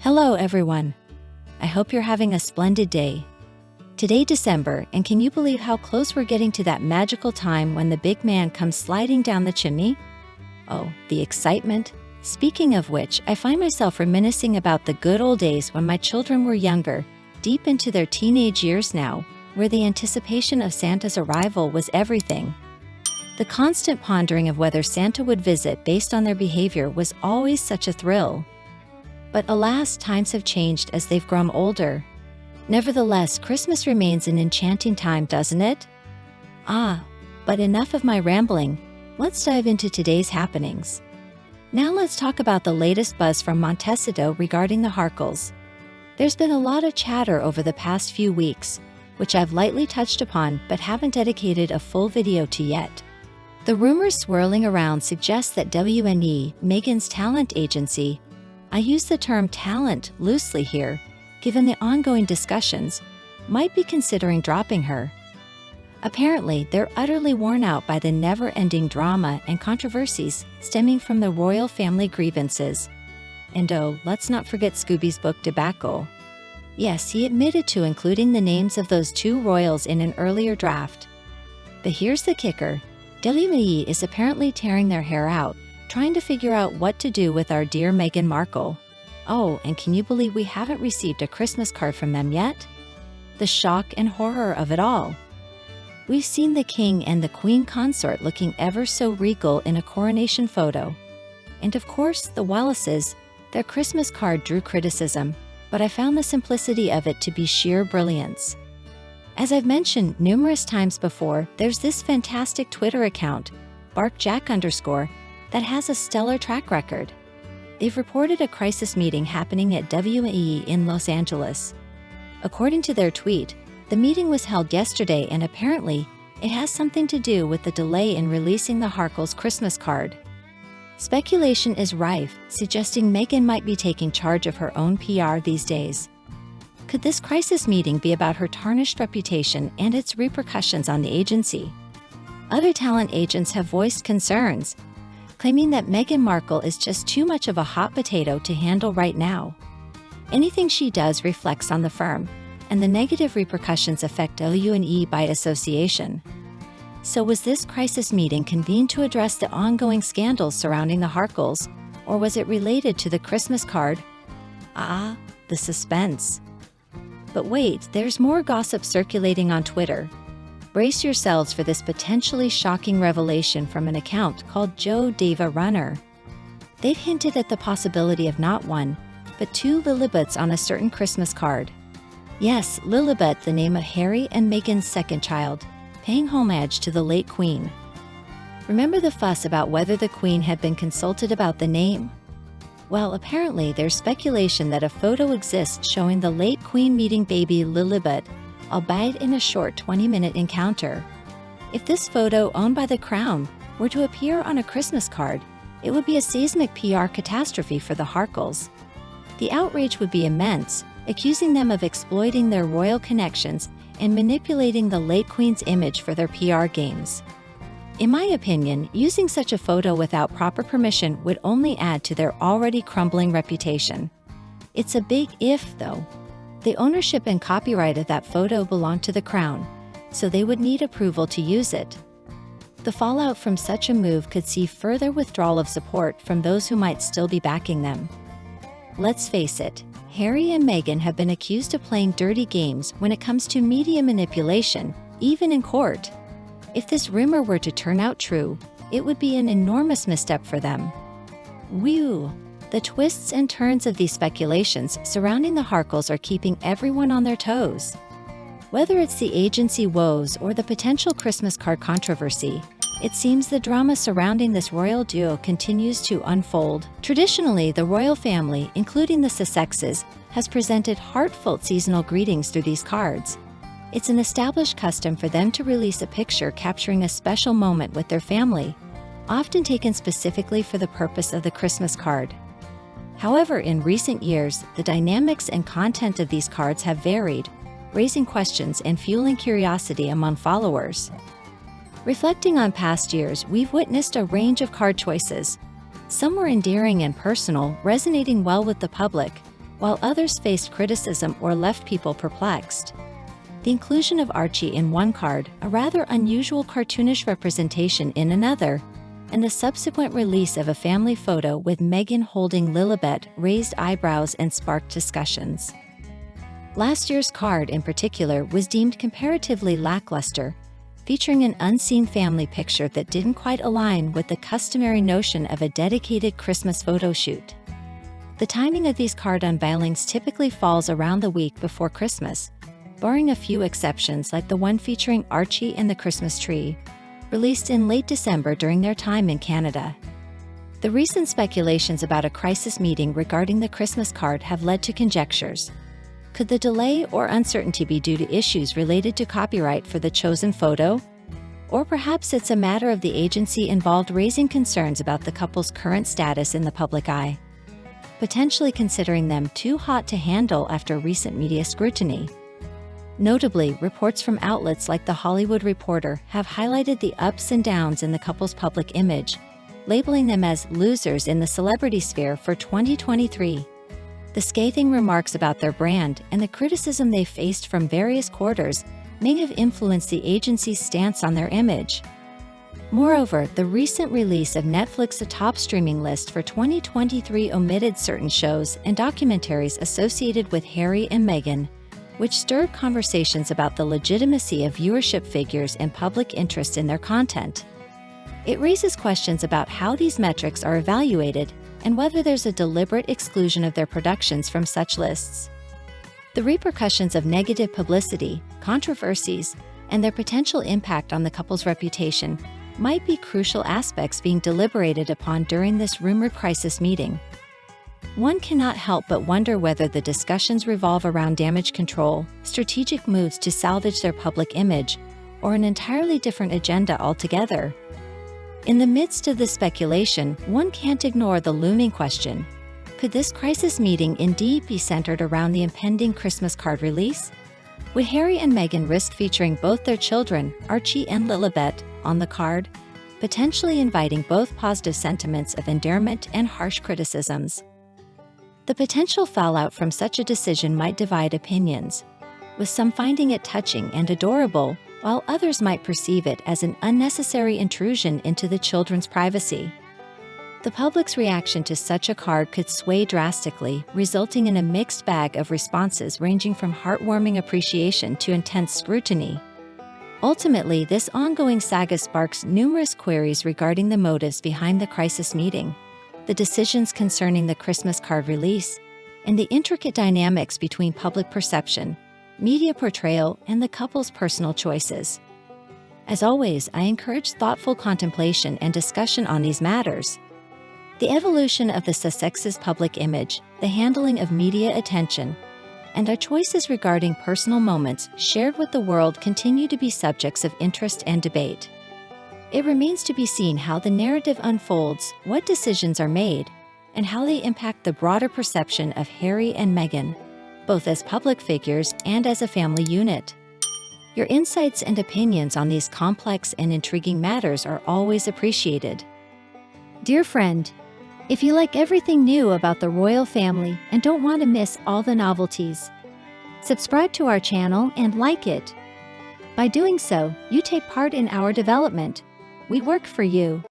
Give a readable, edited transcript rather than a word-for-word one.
Hello everyone. I hope you're having a splendid day. Today December, and can you believe how close we're getting to that magical time when the big man comes sliding down the chimney? Oh, the excitement. Speaking of which, I find myself reminiscing about the good old days when my children were younger, deep into their teenage years now, where the anticipation of Santa's arrival was everything. The constant pondering of whether Santa would visit based on their behavior was always such a thrill. But alas, times have changed as they've grown older. Nevertheless, Christmas remains an enchanting time, doesn't it? But enough of my rambling. Let's dive into today's happenings. Now let's talk about the latest buzz from Montecito regarding the Harkles. There's been a lot of chatter over the past few weeks, which I've lightly touched upon but haven't dedicated a full video to yet. The rumors swirling around suggest that QEII, Meghan's talent agency, I use the term talent loosely here, given the ongoing discussions, might be considering dropping her. Apparently, they're utterly worn out by the never-ending drama and controversies stemming from the royal family grievances. And oh, let's not forget Scooby's book debacle. Yes, he admitted to including the names of those two royals in an earlier draft. But here's the kicker. QEII is apparently tearing their hair out, trying to figure out what to do with our dear Meghan Markle. Oh, and can you believe we haven't received a Christmas card from them yet? The shock and horror of it all. We've seen the king and the queen consort looking ever so regal in a coronation photo. And of course, the Wallaces, their Christmas card drew criticism, but I found the simplicity of it to be sheer brilliance. As I've mentioned numerous times before, there's this fantastic Twitter account, _, that has a stellar track record. They've reported a crisis meeting happening at QEII in Los Angeles. According to their tweet, the meeting was held yesterday and apparently, it has something to do with the delay in releasing the Harkles' Christmas card. Speculation is rife, suggesting Meghan might be taking charge of her own PR these days. Could this crisis meeting be about her tarnished reputation and its repercussions on the agency? Other talent agents have voiced concerns, claiming that Meghan Markle is just too much of a hot potato to handle right now. Anything she does reflects on the firm, and the negative repercussions affect QEII by association. So was this crisis meeting convened to address the ongoing scandals surrounding the Harkles, or was it related to the Christmas card? The suspense. But wait, there's more gossip circulating on Twitter. Brace yourselves for this potentially shocking revelation from an account called Joe Diva Runner. They've hinted at the possibility of not one, but two Lilibets on a certain Christmas card. Yes, Lilibet, the name of Harry and Meghan's second child, paying homage to the late Queen. Remember the fuss about whether the Queen had been consulted about the name? Well, apparently there's speculation that a photo exists showing the late Queen meeting baby Lilibet, albeit in a short 20-minute encounter. If this photo, owned by the Crown, were to appear on a Christmas card, it would be a seismic PR catastrophe for the Harkles. The outrage would be immense, accusing them of exploiting their royal connections and manipulating the late Queen's image for their PR games. In my opinion, using such a photo without proper permission would only add to their already crumbling reputation. It's a big if, though. The ownership and copyright of that photo belong to the Crown, so they would need approval to use it. The fallout from such a move could see further withdrawal of support from those who might still be backing them. Let's face it, Harry and Meghan have been accused of playing dirty games when it comes to media manipulation, even in court. If this rumor were to turn out true, it would be an enormous misstep for them. Whew! The twists and turns of these speculations surrounding the Harkles are keeping everyone on their toes. Whether it's the agency woes or the potential Christmas card controversy, it seems the drama surrounding this royal duo continues to unfold. Traditionally, the royal family, including the Sussexes, has presented heartfelt seasonal greetings through these cards. It's an established custom for them to release a picture capturing a special moment with their family, often taken specifically for the purpose of the Christmas card. However, in recent years, the dynamics and content of these cards have varied, raising questions and fueling curiosity among followers. Reflecting on past years, we've witnessed a range of card choices. Some were endearing and personal, resonating well with the public, while others faced criticism or left people perplexed. The inclusion of Archie in one card, a rather unusual cartoonish representation in another, and the subsequent release of a family photo with Meghan holding Lilibet raised eyebrows and sparked discussions. Last year's card in particular was deemed comparatively lackluster, featuring an unseen family picture that didn't quite align with the customary notion of a dedicated Christmas photo shoot. The timing of these card unveilings typically falls around the week before Christmas, barring a few exceptions like the one featuring Archie and the Christmas tree, released in late December during their time in Canada. The recent speculations about a crisis meeting regarding the Christmas card have led to conjectures. Could the delay or uncertainty be due to issues related to copyright for the chosen photo? Or perhaps it's a matter of the agency involved raising concerns about the couple's current status in the public eye, potentially considering them too hot to handle after recent media scrutiny. Notably, reports from outlets like The Hollywood Reporter have highlighted the ups and downs in the couple's public image, labeling them as losers in the celebrity sphere for 2023. The scathing remarks about their brand and the criticism they faced from various quarters may have influenced the agency's stance on their image. Moreover, the recent release of Netflix's top streaming list for 2023 omitted certain shows and documentaries associated with Harry and Meghan, which stirred conversations about the legitimacy of viewership figures and public interest in their content. It raises questions about how these metrics are evaluated and whether there's a deliberate exclusion of their productions from such lists. The repercussions of negative publicity, controversies, and their potential impact on the couple's reputation might be crucial aspects being deliberated upon during this rumored crisis meeting. One cannot help but wonder whether the discussions revolve around damage control, strategic moves to salvage their public image, or an entirely different agenda altogether. In the midst of this speculation, one can't ignore the looming question: could this crisis meeting indeed be centered around the impending Christmas card release? Would Harry and Meghan risk featuring both their children, Archie and Lilibet, on the card, potentially inviting both positive sentiments of endearment and harsh criticisms? The potential fallout from such a decision might divide opinions, with some finding it touching and adorable, while others might perceive it as an unnecessary intrusion into the children's privacy. The public's reaction to such a card could sway drastically, resulting in a mixed bag of responses ranging from heartwarming appreciation to intense scrutiny. Ultimately, this ongoing saga sparks numerous queries regarding the motives behind the crisis meeting, the decisions concerning the Christmas card release, and the intricate dynamics between public perception, media portrayal, and the couple's personal choices. As always, I encourage thoughtful contemplation and discussion on these matters. The evolution of the Sussexes' public image, the handling of media attention, and our choices regarding personal moments shared with the world continue to be subjects of interest and debate. It remains to be seen how the narrative unfolds, what decisions are made, and how they impact the broader perception of Harry and Meghan, both as public figures and as a family unit. Your insights and opinions on these complex and intriguing matters are always appreciated. Dear friend, if you like everything new about the royal family and don't want to miss all the novelties, subscribe to our channel and like it. By doing so, you take part in our development. We work for you.